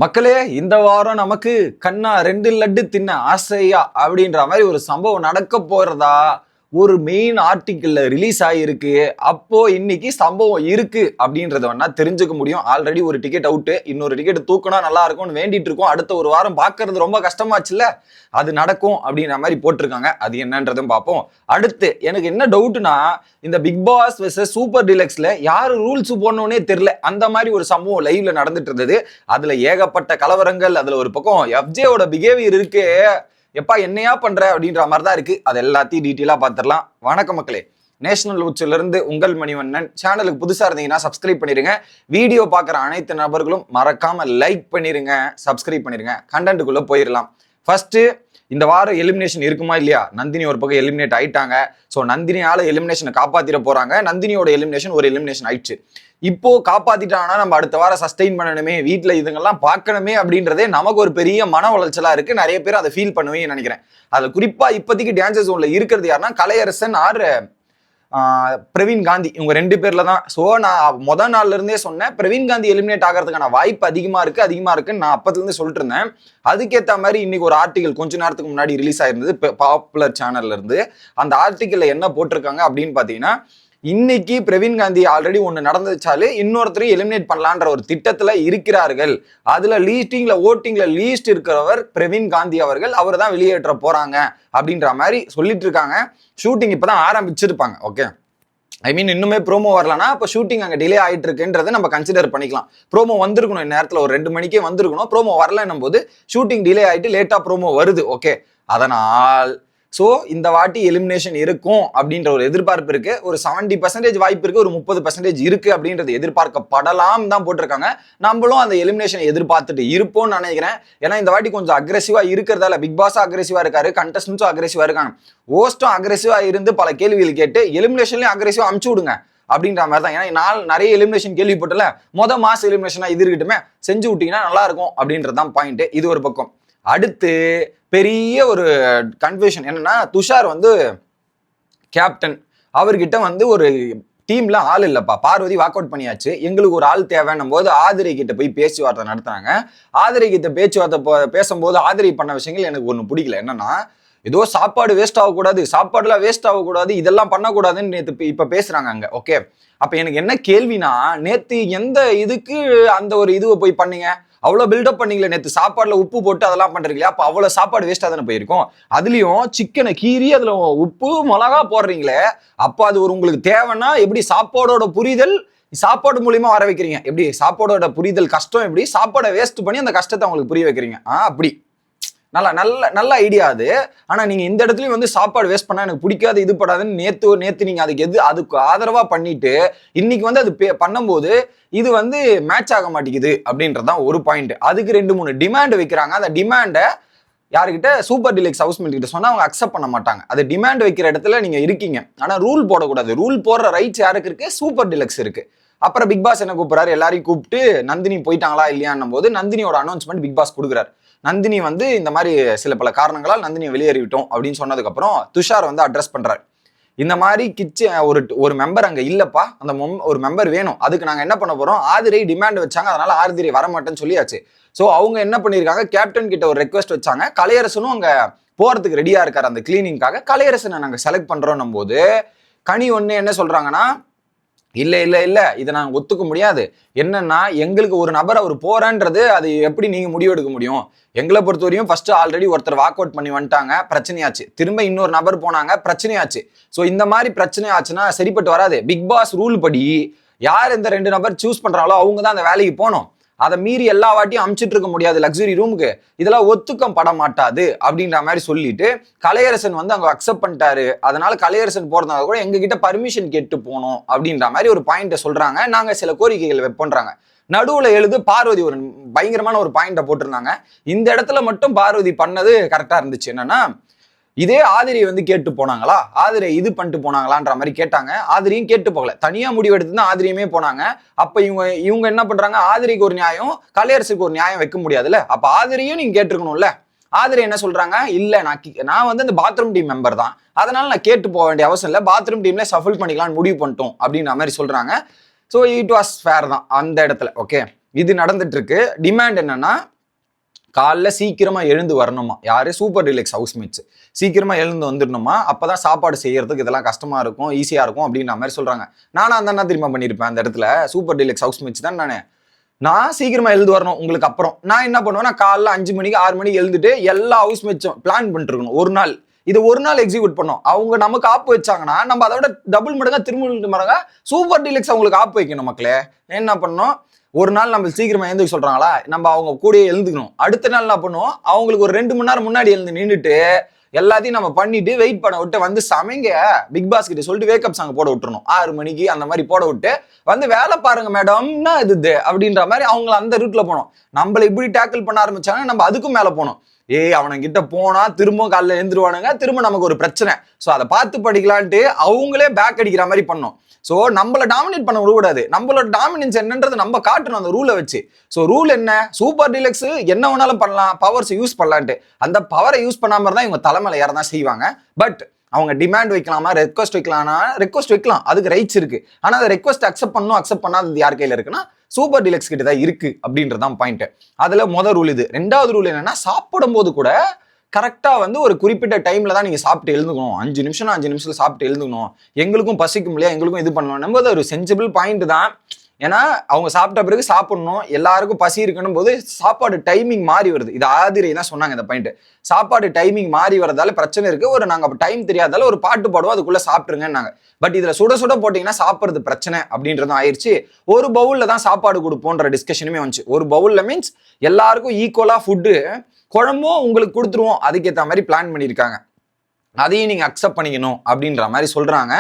மக்களே, இந்த வாரம் நமக்கு கண்ணா 2 லட்டு தின்ன ஆசையா அப்படின்ற மாதிரி ஒரு சம்பவம் நடக்க போறதா ஒரு மெயின் ஆர்டிக்கிள்ல ரிலீஸ் ஆகிருக்கு. அப்போ இன்னைக்கு சம்பவம் இருக்கு அப்படின்றத வேணா தெரிஞ்சுக்க முடியும். ஆல்ரெடி ஒரு டிக்கெட் அவுட்டு, இன்னொரு டிக்கெட் தூக்கினா நல்லா இருக்கும்னு வேண்டிட்டு இருக்கோம். அடுத்த ஒரு வாரம் பார்க்கறது ரொம்ப கஷ்டமாச்சுல்ல, அது நடக்கும் அப்படின்ற மாதிரி போட்டிருக்காங்க. அது என்னன்றதும் பார்ப்போம். அடுத்து எனக்கு என்ன டவுட்னா, இந்த பிக் பாஸ் வெர்சஸ் சூப்பர் டிலக்ஸ்ல யாரு ரூல்ஸ் போடணும்னே தெரியல. அந்த மாதிரி ஒரு சம்பவம் லைவ்ல நடந்துட்டு இருந்தது. அதுல ஏகப்பட்ட கலவரங்கள். அதுல ஒரு பக்கம் எஃப்ஜேவோட பிஹேவியர் இருக்கு, எப்பா என்னையா பண்ற அப்படின்ற மாதிரி தான் இருக்கு. அது எல்லாத்தையும் டீட்டெயிலா பார்த்துடலாம். வணக்கம் மக்களே, நேஷனல் உச்சில இருந்து உங்கள் மணிவண்ணன். சேனலுக்கு புதுசா இருந்தீங்கன்னா சப்ஸ்கிரைப் பண்ணிருங்க. வீடியோ பார்க்குற அனைத்து நபர்களும் மறக்காம லைக் பண்ணிருங்க, சப்ஸ்கிரைப் பண்ணிருங்க. கண்டென்ட்டுக்குள்ள போயிடலாம். ஃபர்ஸ்ட், இந்த வாரம் எலிமினேஷன் இருக்குமா இல்லையா? நந்தினி ஒரு பக்கம் எலிமினேட் ஆயிட்டாங்க. ஸோ நந்தினியால எலிமினேஷனை காப்பாத்திர போறாங்க. நந்தினியோட எலிமினேஷன் ஒரு எலிமினேஷன் ஆயிடுச்சு. இப்போ காப்பாத்திட்டாங்கன்னா நம்ம அடுத்த வாரம் சஸ்டெயின் பண்ணணுமே, வீட்டுல இதுங்கெல்லாம் பார்க்கணுமே அப்படின்றதே நமக்கு ஒரு பெரிய மன உளைச்சலா இருக்கு. நிறைய பேர் அதை ஃபீல் பண்ணுவேன்னு நினைக்கிறேன். அதுல குறிப்பா இப்போதைக்கு டேஞ்சர் ஜோன்ல இருக்கிறது யாருன்னா கலையரசன் ஆர் பிரவீன் காந்தி. இவங்க 2 பேர்ல தான். ஸோ நான் முதல் நாள்ல இருந்தே சொன்னேன், பிரவீன் காந்தி எலிமினேட் ஆகிறதுக்கான வாய்ப்பு அதிகமா இருக்குன்னு நான் அப்பத்துல இருந்து சொல்லிட்டு இருந்தேன். அதுக்கேற்ற மாதிரி இன்னைக்கு ஒரு ஆர்டிகல் கொஞ்ச நேரத்துக்கு முன்னாடி ரிலீஸ் ஆயிருந்தது பாப்புலர் சேனல்ல இருந்து. அந்த ஆர்டிகல்ல என்ன போட்டிருக்காங்க அப்படின்னு பாத்தீங்கன்னா, இன்னைக்கு பிரவீன் காந்தி ஆல்ரெடி ஒண்ணு நடந்துச்சாலே இன்னொருத்தரையும் எலிமினேட் பண்ணலான்ற ஒரு திட்டத்துல இருக்கிறார்கள். அதுல ஓட்டிங்ல லீஸ்ட் இருக்கிறவர் பிரவீன் காந்தி அவர்கள். அவர் தான் வெளியேற்ற போறாங்க அப்படின்ற மாதிரி சொல்லிட்டு இருக்காங்க. ஷூட்டிங் இப்பதான் ஆரம்பிச்சிருப்பாங்க. ஓகே, ஐ மீன் இன்னுமே ப்ரோமோ வரலன்னா இப்போ ஷூட்டிங் அங்கே டிலே ஆகிட்டு இருக்குன்றதை நம்ம கன்சிடர் பண்ணிக்கலாம். ப்ரோமோ வந்திருக்கணும், இந்நேரத்தில் ஒரு 2 மணிக்கே வந்திருக்கணும். ப்ரோமோ வரலன்னும் போது ஷூட்டிங் டிலே ஆகிட்டு லேட்டாக ப்ரோமோ வருது. ஓகே, அதனால் ஸோ இந்த வாட்டி எலிமினேஷன் இருக்கும் அப்படின்ற ஒரு எதிர்பார்ப்பு இருக்கு. ஒரு 70% வாய்ப்பு இருக்கு, ஒரு 30% இருக்கு அப்படின்றது எதிர்பார்க்கப்படலாம் தான் போட்டிருக்காங்க. நம்மளும் அந்த எலிமினேஷன் எதிர்பார்த்துட்டு இருப்போம்னு நினைக்கிறேன். ஏன்னா இந்த வாட்டி கொஞ்சம் அக்ரெசிவா இருக்கிறதால பிக் பாஸும் அக்ரெசிவா இருக்காரு, கண்டஸ்டன்ஸும் அக்ரெசிவா இருக்காங்க, ஹோஸ்டும் அக்ரெசிவா இருந்து பல கேள்விகள் கேட்டு எலிமினேஷன்லயும் அக்ரெசிவா அமுச்சு விடுங்க அப்படின்ற மாதிரி தான். ஏன்னா நிறைய எலிமினேஷன் கேள்விப்பட்டல, மாஸ் எலிமினேஷனா இது இருக்கட்டுமே, செஞ்சு விட்டீங்கன்னா நல்லா இருக்கும் அப்படின்றது தான் பாயிண்ட். இது ஒரு பக்கம். அடுத்து பெரிய ஒரு கன்ஃபியூஷன் என்னன்னா, துஷார் வந்து கேப்டன், அவர்கிட்ட வந்து ஒரு டீம்ல ஆள் இல்லப்பா, பார்வதி வாக் அவுட் பண்ணியாச்சு, எங்களுக்கு ஒரு ஆள் தேவைன்னும் போது ஆதிரை கிட்ட போய் பேச்சுவார்த்தை நடத்துனாங்க. ஆதிரை கிட்ட பேச்சுவார்த்தை பேசும்போது ஆதிரை பண்ண விஷயங்கள் எனக்கு ஒண்ணு பிடிக்கல. என்னன்னா, ஏதோ சாப்பாடு வேஸ்ட் ஆகக்கூடாது, சாப்பாடுலாம் வேஸ்ட் ஆகக்கூடாது, இதெல்லாம் பண்ணக்கூடாதுன்னு நேற்று இப்ப பேசுறாங்க அங்க. ஓகே, அப்ப எனக்கு என்ன கேள்வினா, நேத்து எந்த இதுக்கு அந்த ஒரு இதுவை போய் பண்ணீங்க? அவ்வளவு பில்டப் பண்ணீங்களே, நேற்று சாப்பாடுல உப்பு போட்டு அதெல்லாம் பண்றீங்களா? அப்ப அவ்வளவு சாப்பாடு வேஸ்டா தானே போயிருக்கும். அதுலயும் சிக்கனை கீறி அதுல உப்பு மிளகா போடுறீங்களே, அப்ப அது ஒரு உங்களுக்கு தேவைன்னா எப்படி சாப்பாடோட புரிதல் சாப்பாடு மூலியமா வர வைக்கிறீங்க? எப்படி சாப்பாடோட புரிதல் கஷ்டம், எப்படி சாப்பாடை வேஸ்ட் பண்ணி அந்த கஷ்டத்தை அவங்களுக்கு புரிய வைக்கிறீங்க? அப்படி நல்ல நல்ல நல்ல ஐடியா அது. ஆனா நீங்க இந்த இடத்துலயும் வந்து சாப்பாடு வேஸ்ட் பண்ணா எனக்கு பிடிக்காது, இது படாதுன்னு நேத்து நீங்க அதுக்கு ஆதரவா பண்ணிட்டு இன்னைக்கு வந்து அது பண்ணும்போது இது வந்து மேட்ச் ஆக மாட்டேங்குது அப்படின்றதான் ஒரு பாயிண்ட். அதுக்கு 2-3 டிமாண்ட் வைக்கிறாங்க. அந்த டிமாண்டை யாருக்கிட்ட? சூப்பர் டிலக்ஸ் ஹவுஸ்மேட் கிட்ட சொன்னா அவங்க அக்செப்ட் பண்ண மாட்டாங்க. அது டிமாண்ட் வைக்கிற இடத்துல நீங்க இருக்கீங்க, ஆனா ரூல் போடக்கூடாது. ரூல் போடுற ரைட்ஸ் யாருக்கு இருக்கு? சூப்பர் டிலக்ஸ் இருக்கு. அப்புறம் பிக் பாஸ் என்ன கூப்பிடுறாரு, எல்லாரையும் கூப்பிட்டு நந்தினி போயிட்டாங்களா இல்லையான்னும் போது நந்தினியோட அனௌன்ஸ்மெண்ட் பிக் பாஸ் கொடுக்குறாரு. நந்தினி வந்து இந்த மாதிரி சில பல காரணங்களால் நந்தினியை வெளியேறிவிட்டோம் அப்படின்னு சொன்னதுக்கு அப்புறம் துஷார் வந்து அட்ரஸ் பண்றாரு. இந்த மாதிரி ஒரு மெம்பர் அங்க இல்லப்பா, அந்த ஒரு மெம்பர் வேணும், அதுக்கு நாங்க என்ன பண்ண போறோம்? ஆதிரை டிமாண்ட் வச்சாங்க, அதனால ஆதிரை வரமாட்டேன்னு சொல்லியாச்சு. ஸோ அவங்க என்ன பண்ணிருக்காங்க, கேப்டன் கிட்ட ஒரு ரெக்வஸ்ட் வச்சாங்க. கலையரசனும் அங்க போறதுக்கு ரெடியா இருக்காரு அந்த கிளீனிங்காக. கலையரசனை நாங்க செலக்ட் பண்றோம் போது கனி ஒன்னு என்ன சொல்றாங்கன்னா, இல்ல இல்ல இல்ல, இதை நாங்க ஒத்துக்க முடியாது. என்னன்னா, எங்களுக்கு ஒரு நபர் அவர் போறன்றது அது எப்படி நீங்க முடிவு எடுக்க முடியும்? எங்களை பொறுத்தவரையும் ஃபர்ஸ்ட் ஆல்ரெடி ஒருத்தர் வாக் அவுட் பண்ணி வந்துட்டாங்க, பிரச்சனையாச்சு. திரும்ப இன்னொரு நபர் போனாங்க, பிரச்சனையாச்சு. ஸோ இந்த மாதிரி பிரச்சனை ஆச்சுன்னா சரிப்பட்டு வராது. பிக் பாஸ் ரூல் படி யார் இந்த 2 நபர் சூஸ் பண்றாங்களோ அவங்க தான் அந்த வேலைக்கு போகணும். அதை மீறி எல்லா வாட்டியும் அமுச்சிட்டு இருக்க முடியாது லக்ஸுரி ரூமுக்கு, இதெல்லாம் ஒத்துக்கம் பட மாட்டாது அப்படின்ற மாதிரி சொல்லிட்டு கலையரசன் வந்து அங்க அக்செப்ட் பண்ணிட்டாரு. அதனால கலையரசன் போறதுனால கூட எங்க கிட்ட பர்மிஷன் கேட்டு போனோம் அப்படின்ற மாதிரி ஒரு பாயிண்ட சொல்றாங்க. நாங்க சில கோரிக்கைகள் வைப்போன்றாங்க. நடுவுல பார்வதி ஒரு பயங்கரமான ஒரு பாயிண்ட போட்டிருந்தாங்க. இந்த இடத்துல மட்டும் பார்வதி பண்ணது கரெக்டா இருந்துச்சு. என்னன்னா, இதே ஆதிரை வந்து கேட்டு போனாங்களா, ஆதிரை இது பண்ணிட்டு போனாங்களான்ற மாதிரி கேட்டாங்க. ஆதிரியும் கேட்டு போகல, தனியா முடிவு எடுத்து தான் ஆதிரியுமே போனாங்க. அப்ப இவங்க என்ன பண்றாங்க, ஆதிரிக்கு ஒரு நியாயம் கலையரசுக்கு ஒரு நியாயம் வைக்க முடியாதுல்ல. அப்ப ஆதிரியும் நீங்க கேட்டிருக்கணும்ல. ஆதிரை என்ன சொல்றாங்க, இல்ல நான் வந்து அந்த பாத்ரூம் டீம் மெம்பர் தான், அதனால நான் கேட்டு போக வேண்டிய அவசியம் இல்லை, பாத்ரூம் டீம்ல சஃபில் பண்ணிக்கலாம்னு முடிவு பண்ணிட்டோம் அப்படின்ற மாதிரி சொல்றாங்க. ஸோ இட் வாஸ் ஃபேர் தான் அந்த இடத்துல. ஓகே, இது நடந்துட்டு இருக்கு. டிமாண்ட் என்னன்னா காலைல சீக்கிரமா எழுந்து வரணுமா, யாரு சூப்பர் டீலக்ஸ் ஹவுஸ்மேட்ஸ் சீக்கிரமா எழுந்து வந்துடணுமா, அப்பதான் சாப்பாடு செய்யறதுக்கு இதெல்லாம் கஷ்டமா இருக்கும், ஈஸியா இருக்கும் அப்படின்ற மாதிரி சொல்றாங்க. நானும் அந்த என்ன தெரியுமா பண்ணிருப்பேன் அந்த இடத்துல, சூப்பர் டீலக்ஸ் ஹவுஸ்மேட்ஸ் தான் நான் சீக்கிரமா எழுந்து வரணும் உங்களுக்கு அப்புறம் நான் என்ன பண்ணுவேன்னா காலைல 5 மணிக்கு 6 மணிக்கு எழுந்துட்டு எல்லா ஹவுஸ்மேட்ஸும் பிளான் பண்ணிட்டு இருக்கணும் ஒரு நாள். இது ஒரு நாள் எக்ஸிக்யூட் பண்ணோம். அவங்க நமக்கு ஆப்பு வச்சாங்கன்னா நம்ம அதை விட டபுள் மடங்கா திரும்ப மடங்கா சூப்பர் டீலக்ஸ் அவங்களுக்கு ஆப்பு வைக்கணும். மக்களே என்ன பண்ணோம், ஒரு நாள் நம்ம சீக்கிரமா எழுந்துக்க சொல்றாங்களா, நம்ம அவங்க கூடயே எழுந்துக்கணும். அடுத்த நாள் என்ன பண்ணுவோம், அவங்களுக்கு ஒரு 2 மணி நேரம் முன்னாடி எழுந்து நின்றுட்டு எல்லாத்தையும் நம்ம பண்ணிட்டு வெயிட் பண்ண விட்டு வந்து சமைங்க பிக் பாஸ் கிட்ட சொல்லிட்டு வேக்கப் சாங் போட விட்டுறணும். 6 மணிக்கு அந்த மாதிரி போட விட்டு வந்து வேலை பாருங்க மேடம்னா இது அப்படின்ற மாதிரி அவங்கள அந்த ரூட்ல போனோம். நம்மள இப்படி டேக்கிள் பண்ண ஆரம்பிச்சாங்கன்னா நம்ம அதுக்கும் மேல போனோம். அவனங்கிட்ட போனா திரும்ப காலைல எழுந்துருவானுங்க, திரும்ப நமக்கு ஒரு பிரச்சனை. ஸோ அதை பார்த்து படிக்கலான்ட்டு அவங்களே பேக் அடிக்கிற மாதிரி பண்ணோம். ஸோ நம்மள டாமினேட் பண்ண விடக்கூடாது. நம்மளோட டாமினன்ஸ் என்னன்றது நம்ம காட்டணும் அந்த ரூலை வச்சு. ஸோ ரூல் என்ன, சூப்பர் டீலக்ஸ் என்ன வேணாலும் பண்ணலாம், பவர்ஸ் யூஸ் பண்ணலான்ட்டு. அந்த பவரை யூஸ் பண்ணாம இருந்தா இவங்க தலைமையில யாரதான் செய்வாங்க. பட் அவங்க டிமாண்ட் வைக்கலாமா, ரெக்வஸ்ட் வைக்கலாம்னா ரெக்வஸ்ட் வைக்கலாம், அதுக்கு ரைட்ஸ் இருக்கு. ஆனா அந்த ரெக்வஸ்ட் அக்செப்ட் பண்ணணும், அக்செப்ட் பண்ணாதது யார் கையில இருக்குன்னா சூப்பர் டீலக்ஸ் கிட்ட தான் இருக்கு அப்படின்றதான் பாயிண்ட். அதுல முதல் ரூல் இது. 2வது ரூல் என்னன்னா, சாப்பிடும் போது கூட கரெக்டா வந்து ஒரு குறிப்பிட்ட டைம்ல தான் நீங்க சாப்பிட்டு எழுந்துக்கணும். 5 நிமிஷம் 5 நிமிஷத்துல சாப்பிட்டு எழுந்துக்கணும். எங்களுக்கும் பசிக்கும் இல்லையா, எங்களுக்கும் இது பண்ணணும். நம்ம ஒரு சென்சிபிள் பாயிண்ட் தான். ஏன்னா அவங்க சாப்பிட்ட பிறகு சாப்பிடணும், எல்லாருக்கும் பசி இருக்கணும் போது சாப்பாடு டைமிங் மாறி வருது. இது ஆதிரை தான் சொன்னாங்க இந்த பாயிண்ட். சாப்பாடு டைமிங் மாறி வரதால பிரச்சனை இருக்கு. ஒரு நாங்க டைம் தெரியாதால ஒரு பாட்டு பாடுவோம், அதுக்குள்ள சாப்பிட்டுருங்கன்னாங்க. பட் இதுல சுட சுட போட்டீங்கன்னா சாப்பிட்றது பிரச்சனை அப்படின்றதும் ஆயிடுச்சு. ஒரு பவுல்ல தான் சாப்பாடு கொடுப்போன்ற டிஸ்கஷனுமே வந்துச்சு. ஒரு பவுல்ல மீன்ஸ் எல்லாருக்கும் ஈக்குவலா ஃபுட்டு, குழம்பும் உங்களுக்கு கொடுத்துருவோம், அதுக்கேற்ற மாதிரி பிளான் பண்ணியிருக்காங்க. அதையும் நீங்க அக்செப்ட் பண்ணிக்கணும் அப்படின்ற மாதிரி சொல்றாங்க.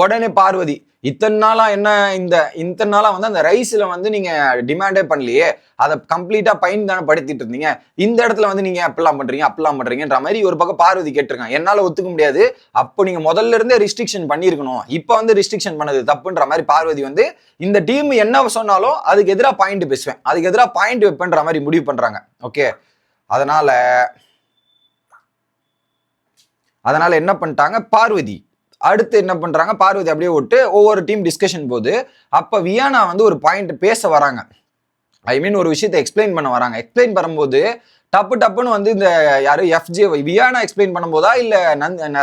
உடனே பார்வதி இத்தனை நாளா இத்தனை நாளா வந்து அந்த ரைஸ்ல வந்து நீங்க டிமாண்டே பண்ணலையே, அதை கம்ப்ளீட்டா பயன் தானே படுத்திட்டு இருந்தீங்க, இந்த இடத்துல வந்து நீங்க அப்பெல்லாம் பண்றீங்கன்ற மாதிரி ஒரு பக்கம் பார்வதி கேட்டிருக்காங்க. என்னால ஒத்துக்க முடியாது, அப்போ நீங்க முதல்ல இருந்தே ரிஸ்ட்ரிக்ஷன் பண்ணிருக்கணும், இப்ப வந்து ரிஸ்ட்ரிக்ஷன் பண்ணது தப்புன்ற மாதிரி பார்வதி வந்து இந்த டீம் என்ன சொன்னாலும் அதுக்கு எதிராக பாயிண்ட் பேசுவேன், அதுக்கு எதிராக பாயிண்ட் வைப்பேன்ற மாதிரி முடிவு பண்றாங்க. ஓகே, அதனால என்ன பண்ணிட்டாங்க பார்வதி, அடுத்து என்ன பண்றாங்க பார்வதி அப்படியே விட்டு ஒவ்வொரு டீம் டிஸ்கஷன் போது அப்ப வியானா வந்து ஒரு பாயிண்ட் பேச வராங்க. ஐ மீன் ஒரு விஷயத்தை எக்ஸ்பிளைன் பண்ண வராங்க. எக்ஸ்பிளைன் பண்ணும்போது டப்புன்னு வந்து இந்த யாரு எஃப்ஜே வியானா எக்ஸ்பிளைன் பண்ணும்போதா இல்ல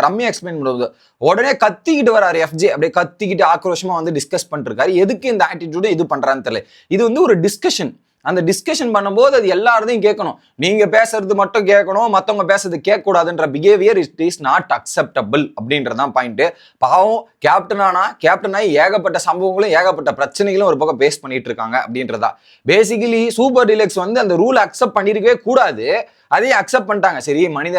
ரம்யா எக்ஸ்பிளைன் பண்ணும்போது உடனே கத்திக்கிட்டு வராரு எஃப்ஜே. அப்படியே கத்திக்கிட்டு ஆக்ரோஷமா வந்து டிஸ்கஸ் பண்ணிருக்காரு. எதுக்கு இந்த ஆட்டிடியூட இது பண்றான்னு தெரியல. இது வந்து ஒரு டிஸ்கஷன். அந்த டிஸ்கஷன் பண்ணும்போது அது எல்லாரையும் கேட்கணும். நீங்க பேசுறது மட்டும் கேட்கணும், மத்தவங்க பேசுறது கேட்க கூடாதுன்ற பிஹேவியர் இஸ் நாட் அக்செப்டபிள் அப்படின்றதான் பாயிண்ட். பாவம் கேப்டனாய் ஏகப்பட்ட சம்பவங்களும் ஏகப்பட்ட பிரச்சனைகளும் ஒரு பக்கம் பேஸ் பண்ணிட்டு இருக்காங்க அப்படின்றதா. பேசிக்கலி சூப்பர் டீலக்ஸ் வந்து அந்த ரூல் அக்செப்ட் பண்ணிருக்கவே கூடாது, அதையும் அக்செப்ட் பண்ணிட்டாங்க. சரி, மனித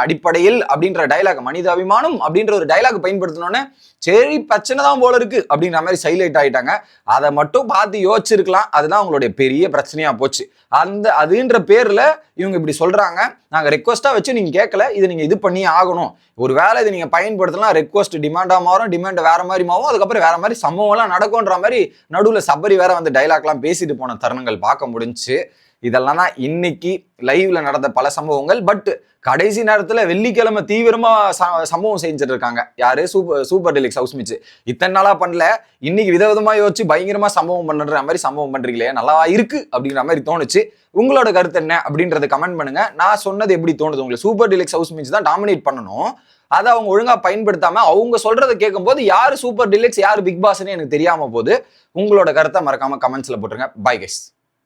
அடிப்படையில் அப்படின்ற டைலாக், மனித அபிமானம் அப்படின்ற ஒரு டைலாக் பயன்படுத்தினோன்னே சரி பிரச்சனை தான் போல இருக்கு அப்படின்ற மாதிரி சைலைட் ஆயிட்டாங்க. அதை மட்டும் பார்த்து யோசிச்சிருக்கலாம், அதுதான் அவங்களுடைய பெரிய பிரச்சனையா போச்சு. அதுன்ற பேர்ல இவங்க இப்படி சொல்றாங்க, நாங்க ரெக்வஸ்டா வச்சு நீங்க கேட்கல, இது நீங்க இது பண்ணி ஆகணும், ஒரு வேலை இதை நீங்க பயன்படுத்தலாம், ரெக்வஸ்ட் டிமாண்டா மாறும், டிமாண்ட் வேற மாதிரி மாறும், அதுக்கப்புறம் வேற மாதிரி சம்பவம் எல்லாம் நடக்கும்ன்ற மாதிரி நடுவுல சபரி வேற வந்து டைலாக் எல்லாம் பேசிட்டு போன தருணங்கள் பார்க்க முடிஞ்சு. இதெல்லாம் தான் இன்னைக்கு லைவ்ல நடந்த பல சம்பவங்கள். பட் கடைசி நேரத்துல வெள்ளிக்கிழமை தீவிரமா சம்பவம் செஞ்சுட்டு இருக்காங்க. யாரு சூப்பர் டீலக்ஸ் ஹவுஸ்மேட்ஸ். இத்தனை நாளா பண்ணல, இன்னைக்கு விதவிதமா யோசிச்சு பயங்கரமா சம்பவம் பண்ற மாதிரி சம்பவம் பண்றீங்களே, நல்லா இருக்கு அப்படிங்கிற மாதிரி தோணுச்சு. உங்களோட கருத்து என்ன அப்படின்றத கமெண்ட் பண்ணுங்க. நான் சொன்னது எப்படி தோணுது உங்களுக்கு? சூப்பர் டீலக்ஸ் ஹவுஸ்மேட்ஸ் தான் டாமினேட் பண்ணணும், அதை அவங்க ஒழுங்கா பயன்படுத்தாம அவங்க சொல்றதை கேட்கும் போது யாரு சூப்பர் டீலக்ஸ் யாரு பிக் பாஸ்ன்னு எனக்கு தெரியாம போது. உங்களோட கருத்தை மறக்காம கமெண்ட்ஸ்ல போட்டுருங்க. Bye guys.